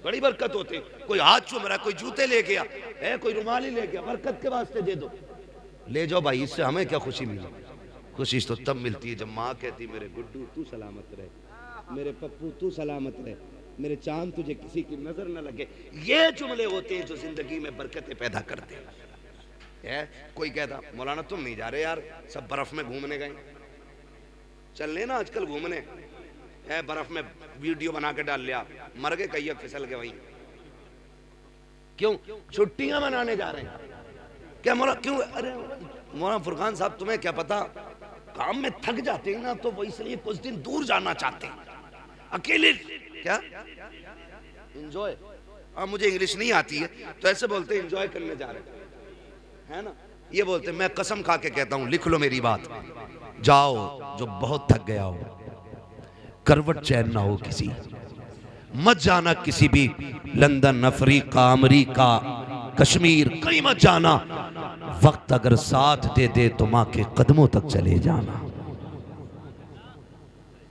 बड़ी बरकत होते। कोई हाथ चूम रहा है, कोई जूते ले गया है, कोई रुमाली ले गया, बरकत के वास्ते दे दो, ले जाओ भाई, इससे हमें क्या खुशी मिली? खुशी तो तब मिलती है जब माँ कहती मेरे गुड्डू तू सलामत रहे, मेरे पप्पू तू सलामत रहे, मेरे चांद तुझे किसी की नजर न लगे। ये जुमले होते हैं जो जिंदगी में बरकतें पैदा करते हैं। कोई कहता मौलाना तुम नहीं जा रहे यार, सब बर्फ में घूमने गए, चलने ना आजकल घूमने, बर्फ में वीडियो बना के डाल लिया, मर गए कई फिसल के वहीं, क्यों छुट्टियां मनाने जा रहे हैं क्या मौलाना? क्यों? अरे मौलाना फुरकान साहब तुम्हें क्या पता, काम में थक जाते हैं ना, तो वो इसलिए कुछ दिन दूर जाना चाहते हैं, अकेले क्या एंजॉय। मुझे इंग्लिश नहीं आती है तो ऐसे बोलते एंजॉय करने जा रहे है ना, ये बोलते मैं कसम खा के कहता हूं, लिख लो मेरी बात, जाओ जो बहुत थक गया हो, करवट चैन ना हो किसी, मत जाना किसी भी लंदन, अफ्रीका, अमेरिका, कश्मीर कहीं मत जाना, वक्त अगर साथ दे दे तो माँ के कदमों तक चले जाना।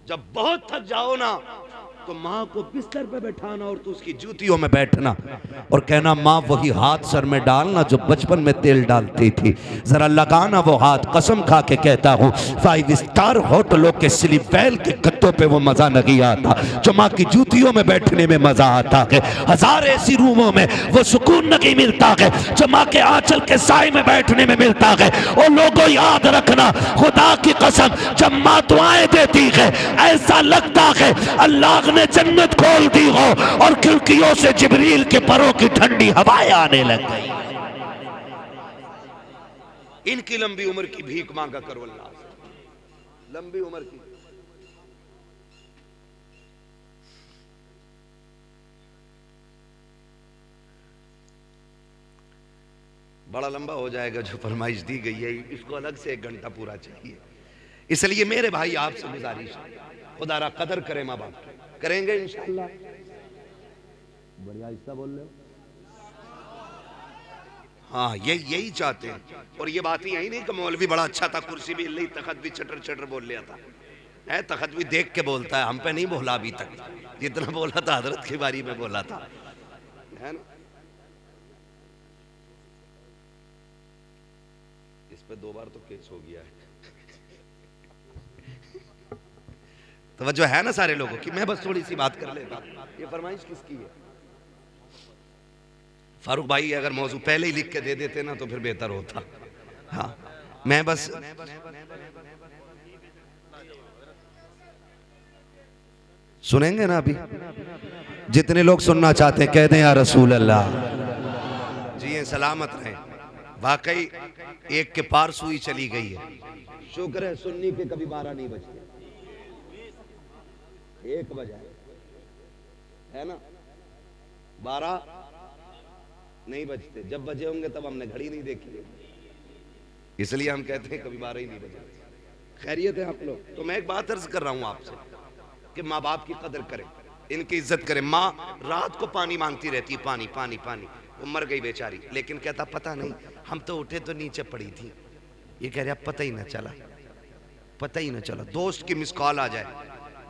जब बहुत थक जाओ ना तो माँ को बिस्तर पे बैठाना और तो उसकी जूतियों में बैठना और कहना माँ वही हाथ सर में डालना जो बचपन में तेल डालती थी, जरा लगाना वो हाथ, कसम खा के कहता हूँ 5 स्टार होटलों के स्लीप वेल के गद्दों पे वो मजा नहीं आता जो माँ की जूतियों में बैठने में मजा आता है। 1000 ऐसी रूमों में वो सुकून नहीं मिलता है जो माँ के आंचल के साए में बैठने में मिलता है। और लोगों याद रखना, खुदा की कसम, जब माँ दुआएं देती है ऐसा लगता है अल्लाह ने जन्नत खोल दी हो और खिड़कियों से जिब्रील के परों की ठंडी हवाएं आने लग गई। इनकी लंबी उम्र की भीख मांगा करो अल्लाह से, लंबी उम्र की। बड़ा लंबा हो जाएगा जो फरमाइश दी गई है, इसको अलग से 1 घंटा पूरा चाहिए। इसलिए मेरे भाई आपसे गुजारिश, खुदारा कदर करें माँ बाप, करेंगे इंशाअल्लाह। बढ़िया हिस्सा बोल रहे हो। हाँ यही चाहते हैं। और ये बात यही नहीं कि मौलवी बड़ा अच्छा था, कुर्सी भी हिल, तखत भी चटर चटर बोल लिया था, है तखत भी देख के बोलता है, हम पे नहीं बोला अभी तक, जितना बोला था हजरत की बारी में बोला था, है ना। इस पे 2 बार तो केस हो गया है। तो वजह है ना सारे लोगों की। मैं बस थोड़ी सी बात कर लेता। ये फरमाइश किसकी है? फारूक भाई अगर मौजू पहले ही लिख के दे देते ना तो फिर बेहतर होता। हाँ मैं बस सुनेंगे ना अभी, जितने लोग सुनना चाहते हैं कह दें या रसूल अल्लाह। जी ये सलामत रहे। वाकई एक के पार सुई चली गई है, शुक्र है सुन्नी के कभी 12 नहीं बजते, 1 बजा है ना, 12 नहीं बजते। जब बजे होंगे तब हमने घड़ी नहीं देखी, इसलिए हम कहते हैं कभी 12 ही नहीं बजे। खैरियत है आप लोग। तो मैं एक बात अर्ज कर रहा हूं आपसे कि माँ बाप की कदर करें, इनकी इज्जत करें। माँ रात को पानी मांगती रहती, पानी पानी पानी, वो मर गई बेचारी, लेकिन कहता पता नहीं हम तो उठे तो नीचे पड़ी थी। ये कह रहा पता ही ना चला, पता ही ना चला। दोस्त की मिस कॉल आ जाए,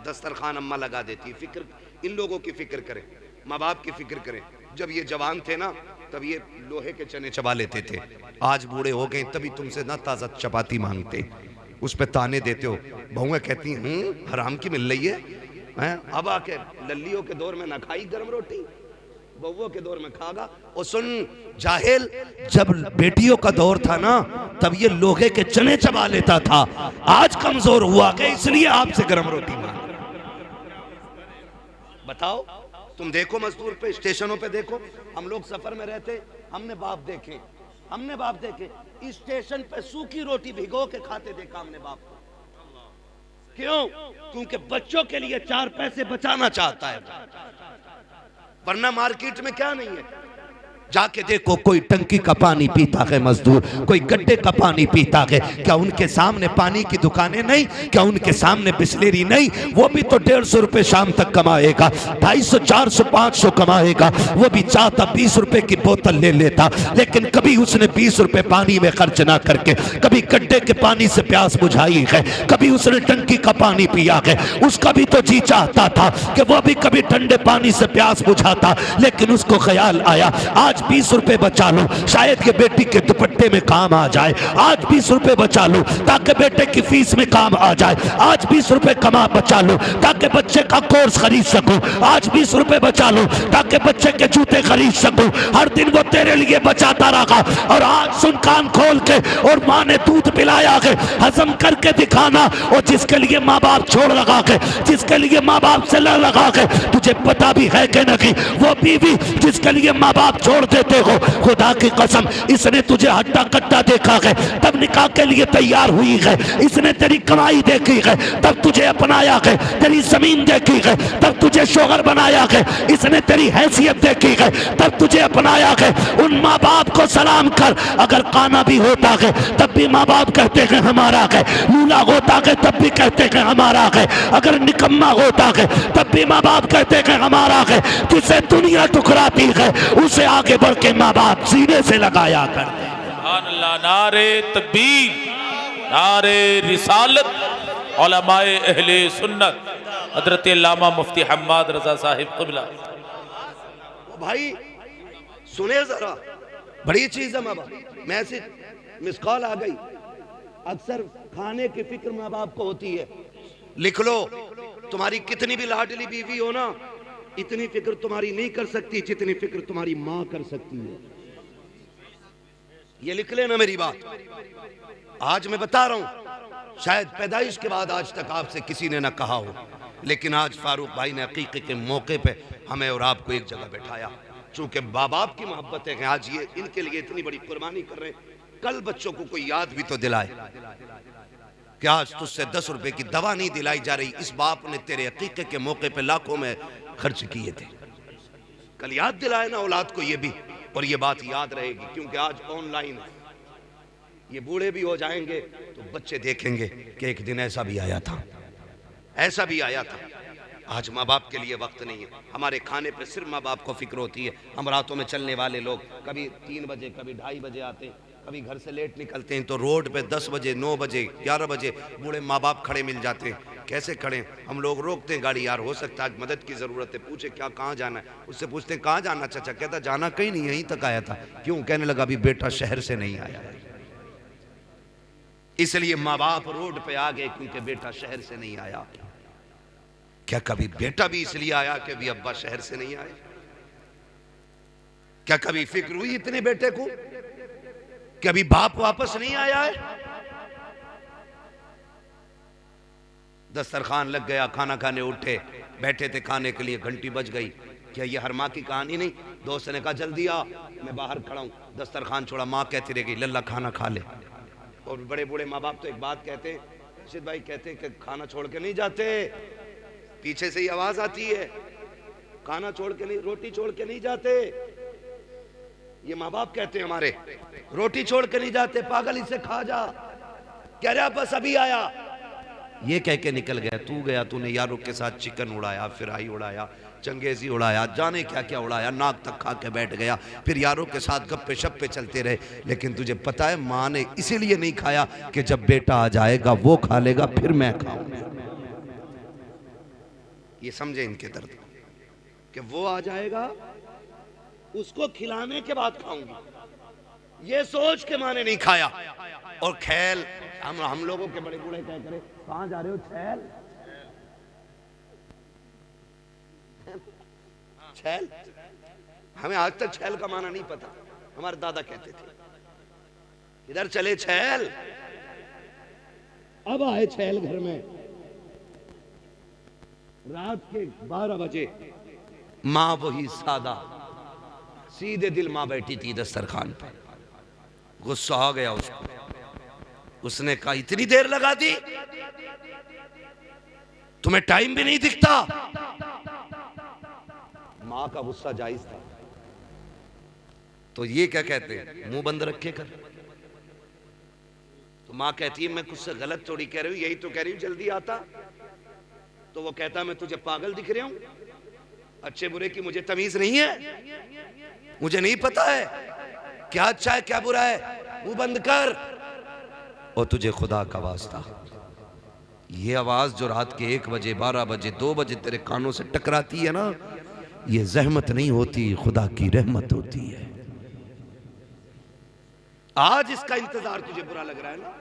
दस्तरखान अम्मा लगा देती। फिक्र, इन लोगों की फिक्र करें, माँ बाप की फिक्र करें। जब ये जवान थे ना तब ये लोहे के चने चबा लेते थे, आज बूढ़े हो गए तभी तुमसे ना ताज़ा चपाती मांगते, उस पे ताने देते हो। बहुएं कहती हराम की मिल रही है। अब आके लल्लियों के दौर में ना खाई गर्म रोटी, बहुओं के दौर में खागा। और सुन जाहिल, जब बेटियों का दौर था ना तब ये लोहे के चने चबा लेता था, आज कमजोर हुआ के इसलिए आपसे गर्म रोटी मांग। बताओ तुम देखो मजदूर पे, स्टेशनों पे देखो, हम लोग सफर में रहते, हमने बाप देखे, हमने बाप देखे स्टेशन पे सूखी रोटी भिगो के खाते देखा हमने बाप को। क्यों? क्योंकि बच्चों के लिए 4 पैसे बचाना चाहता है, वरना मार्केट में क्या नहीं है। जाके देखो कोई टंकी का पानी पीता है मजदूर, कोई गड्ढे का पानी पीता है। क्या उनके सामने पानी की दुकानें नहीं? क्या उनके सामने बिस्लेरी नहीं? वो भी तो 150 रुपए शाम तक कमाएगा, 250, 400, 500 कमाएगा। वो भी चाहता 20 रुपए की बोतल ले लेता, लेकिन कभी उसने 20 रुपए पानी में खर्च ना करके कभी गड्ढे के पानी से प्यास बुझाई है, कभी उसने टंकी का पानी पिया है। उसका भी तो जी चाहता था कि वो भी कभी ठंडे पानी से प्यास बुझाता, लेकिन उसको ख्याल आया आज 20 रुपए बचा लो, शायद ये बेटी के दुपट्टे में काम आ जाए। आज 20 रुपए बचा लो ताकि बेटे की फीस में काम आ जाए। आज 20 रुपए कमा बचा लो ताकि बच्चे का कोर्स खरीद सकूं। आज 20 रुपए बचा लो ताकि बच्चे के जूते खरीद सकूं। हर दिन वो तेरे लिए बचाता रहा। और आज सुन कान खोल के, और माँ ने दूध पिलाया है, हजम करके दिखाना। और जिसके लिए माँ बाप छोड़ लगा के, जिसके लिए माँ बाप से लड़ लगा के, तुझे पता भी है कि नहीं, वो बीवी जिसके लिए माँ बाप छोड़ देते हो, खुदा की कसम इसने तुझे हट्टा कट्टा देखा है तब निकाह के लिए तैयार हुई है। इसने तेरी कमाई देखी है तब तुझे अपनाया है, तेरी जमीन देखी है तब तुझे शोहर बनाया है, इसने तेरी हैसियत देखी है तब तुझे अपनाया है। उन माँ बाप को सलाम कर। अगर काना भी होता है तब भी माँ बाप कहते हैं हमारा है, लूला होता है तब भी कहते हैं हमारा है, अगर निकम्मा होता है तब भी माँ बाप कहते हैं हमारा है। जिसे दुनिया ठुकराती है उसे आगे आगे बढ़ के माँ बाप सीने से लगाया करते। सुभान अल्लाह। नारे तकबीर, नारे रिसालत, उलमाए अहले सुन्नत हजरत अल्लामा मुफ्ती हम्माद रजा साहिब क़िबला। भाई सुने जरा, बड़ी चीज है माँ बाप। मैसेज मिस कॉल आ गई। अक्सर खाने की फिक्र माँ बाप को होती है। लिख लो, तुम्हारी कितनी भी लाडली बीवी हो ना, इतनी फिक्र तुम्हारी नहीं कर सकती जितनी फिक्र तुम्हारी माँ कर सकती है। ये लिख लेना मेरी बात। आज मैं बता रहा हूं, शायद पैदाइश के बाद आज तक आपसे किसी ने ना कहा हो, लेकिन आज फारूक भाई ने अकीक़े के मौके पे हमें और आपको एक जगह बैठाया। चूंकि माँ बाप की मोहब्बत है, आज ये इनके लिए इतनी बड़ी कुर्बानी कर रहे हैं। कल बच्चों को कोई याद भी तो दिलाए कि आज तुझसे 10 रुपए की दवा नहीं दिलाई जा रही, इस बाप ने तेरे अकीक़े के मौके पे लाखों में खर्च किए थे। कल याद दिलाए ना औलाद को ये भी, और ये बात याद रहेगी, क्योंकि आज ऑनलाइन है। ये बूढ़े भी हो जाएंगे तो बच्चे देखेंगे कि एक दिन ऐसा भी आया था, ऐसा भी आया था। आज माँ बाप के लिए वक्त नहीं है। हमारे खाने पे सिर्फ माँ बाप को फिक्र होती है। हम रातों में चलने वाले लोग कभी 3 बजे, कभी 2:30 बजे आते हैं, कभी घर से लेट निकलते हैं तो रोड पे 10 बजे, 9 बजे, 11 बजे बूढ़े माँ बाप खड़े मिल जाते हैं। कैसे खड़े? हम लोग रोकते हैं गाड़ी, यार हो सकता है मदद की ज़रूरत है। पूछे क्या, कहाँ जाना है? उससे पूछते हैं कहाँ जाना चाचा? कहता जाना कहीं नहीं, यहीं तक आया था। क्यों? कहने लगा अभी बेटा शहर से नहीं आया, इसलिए माँ बाप रोड पे आ गए क्योंकि बेटा शहर से नहीं आया। क्या कभी बेटा भी इसलिए आया कि अभी अब्बा शहर से नहीं आए? क्या कभी फिक्र हुई इतने बेटे को कि अभी बाप वापस नहीं आया है? दस्तरखान लग गया, खाना खाने उठे, बैठे थे खाने के लिए, घंटी बज गई। क्या ये हर माँ की कहानी नहीं? दोस्त ने कहा जल्दी आ, मैं बाहर खड़ा हूं। दस्तरखान छोड़ा, माँ कहती रह गई लल्ला खाना खा ले। और बड़े बूढ़े माँ बाप तो एक बात कहते हैं, रशीद भाई कहते हैं कि खाना छोड़ के नहीं जाते। पीछे से ही आवाज आती है, खाना छोड़ के नहीं, रोटी छोड़ के नहीं जाते। ये माँ बाप कहते हैं हमारे, रोटी छोड़ के नहीं जाते, पागल इसे खा जा। कह रहा बस अभी आया, ये कह के निकल गया। तू गया, तूने यारों के साथ चिकन उड़ाया, फिराई उड़ाया, चंगेजी उड़ाया, जाने क्या क्या उड़ाया, नाक तक खा के बैठ गया। फिर यारों के साथ गप्पे शप्पे चलते रहे। लेकिन तुझे पता है माँ ने इसीलिए नहीं खाया कि जब बेटा आ जाएगा वो खा लेगा, फिर मैं खाऊंगा। ये समझे इनके दर्द कि वो आ जाएगा उसको खिलाने के बाद खाऊंगी, ये सोच के माँ ने नहीं खाया। और खैल हम लोगों के बड़े बूढ़े क्या करे, कहां जा रहे हो? छैल छैल, हमें आज तक छैल का माना नहीं पता। हमारे दादा कहते थे इधर चले छैल। अब आए छैल घर में, रात के 12 बजे। माँ वही सादा सीधे दिल माँ बैठी थी दस्तरखान पे। गुस्सा आ गया उसको, उसने कहा इतनी देर लगा दी, तुम्हें टाइम भी नहीं दिखता। माँ का गुस्सा जायज था। तो ये क्या कहते हैं, मुंह बंद रखे कर। तो माँ कहती है मैं कुछ से गलत थोड़ी कह रही हूं, यही तो कह रही हूं जल्दी आता। तो वो कहता मैं तुझे पागल दिख रहा हूं? अच्छे बुरे की मुझे तमीज नहीं है? मुझे नहीं पता है क्या अच्छा है क्या बुरा है? मुंह बंद कर। और तुझे खुदा का वास्ता, ये आवाज जो रात के 1 बजे, 12 बजे, 2 बजे तेरे कानों से टकराती है ना, ये जहमत नहीं होती, खुदा की रहमत होती है। आज इसका इंतजार तुझे बुरा लग रहा है ना,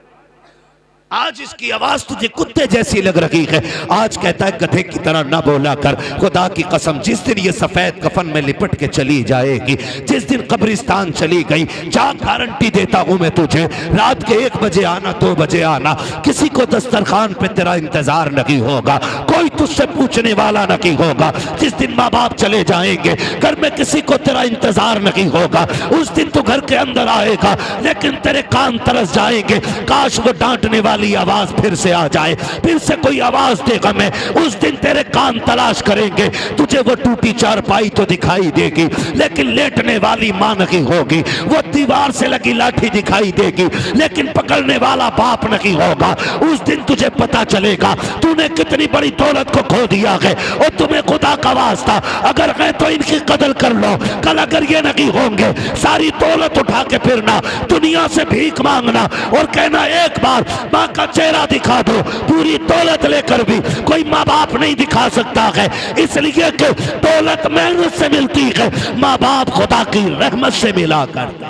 आज इसकी आवाज तुझे कुत्ते जैसी लग रही है। आज कहता है गधे की तरह ना बोला कर। खुदा की कसम, जिस दिन ये सफेद कफन में लिपट के चली जाएगी, जिस दिन कब्रिस्तान चली गई, जा गारंटी देता हूं मैं तुझे, रात के 1 बजे आना, 2 बजे आना, किसी को दस्तरखान पे तेरा इंतजार नहीं होगा, कोई तुझसे पूछने वाला नहीं होगा। जिस दिन माँ बाप चले जाएंगे, घर में किसी को तेरा इंतजार नहीं होगा। उस दिन तू घर के अंदर आएगा, लेकिन तेरे कान तरस जाएंगे, काश वो डांटने वाले वाली आवाज फिर से आ जाए, फिर से कोई आवाज दे गमे, उस दिन तेरे कान तलाश करेंगे, तुझे वो टूटी चारपाई तो दिखाई देगी लेकिन लेटने वाली मां नहीं होगी, वो दीवार से लगी लाठी दिखाई देगी लेकिन पकड़ने वाला बाप नहीं होगा। उस दिन तुझे पता चलेगा तूने कितनी बड़ी दौलत को खो दिया है और तुम्हें खुदा का वास्ता अगर है तो इनकी कदर कर लो। कल अगर ये नहीं होंगे सारी दौलत उठा के फिरना, दुनिया से भीख मांगना और कहना एक बार माँ का चेहरा दिखा दो। पूरी दौलत लेकर भी कोई माँ बाप नहीं दिखा सकता है, इसलिए कि दौलत मेहनत से मिलती है, माँ बाप खुदा की रहमत से मिला करता।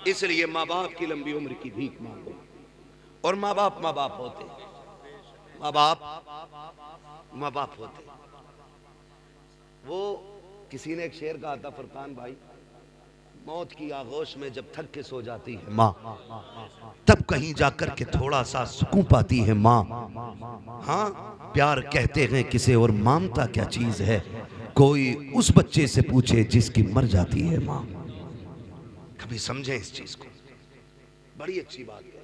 इसलिए माँ बाप की लंबी उम्र की भीख मांगो। और माँ बाप होते, माँ बाप होते। वो किसी ने एक शेर कहा था, फरकान भाई, मौत की आगोश में जब थक के सो जाती है माँ, तब कहीं जाकर के थोड़ा सा सुकून पाती है माँ। हाँ, प्यार कहते हैं किसे और ममता क्या चीज है, कोई उस बच्चे से पूछे जिसकी मर जाती है माँ। कभी समझे इस चीज को। बड़ी अच्छी बात है,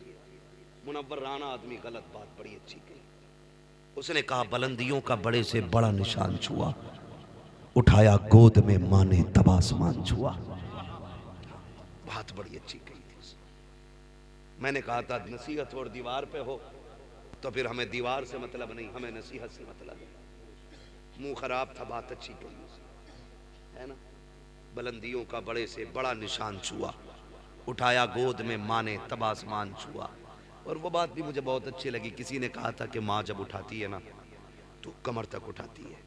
मुनव्वर राना आदमी गलत बात बड़ी अच्छी कही। उसने कहा बुलंदियों का बड़े से बड़ा निशान छुआ, उठाया गोद में माँ ने तब आसमान छुआ। बात बड़ी अच्छी कही थी। मैंने कहा था नसीहत और दीवार पे हो तो फिर हमें दीवार से मतलब नहीं, हमें नसीहत से मतलब है। मुंह खराब था, बात अच्छी कही है ना। बुलंदियों का बड़े से बड़ा निशान छुआ, उठाया गोद में माँ ने तब आसमान छुआ। और वो बात भी मुझे बहुत अच्छी लगी। किसी ने कहा था कि माँ जब उठाती है ना तो कमर तक उठाती है,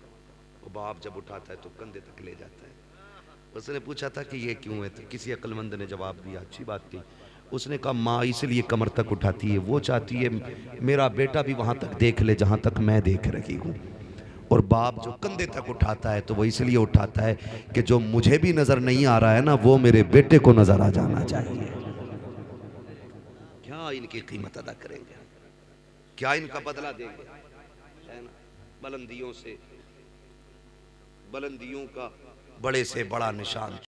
वो बाप जब उठाता है तो कंधे तक ले जाता है। उसने पूछा था कि ये क्यों है, तो किसी अक्लमंद ने जवाब दिया, अच्छी बात की। उसने कहा माँ इसलिए कमर तक उठाती है, वो चाहती है मेरा बेटा भी वहाँ तक देख ले जहाँ तक मैं देख रही हूँ। और बाप जो कंधे तक उठाता है तो वो इसलिए उठाता है कि जो मुझे भी नजर नहीं आ रहा है ना, वो मेरे बेटे को नजर आ जाना चाहिए। क्या इनकी कीमत अदा करेंगे, क्या इनका बदला देंगे, है ना। बुलंदियों का बड़े से बड़ा निशान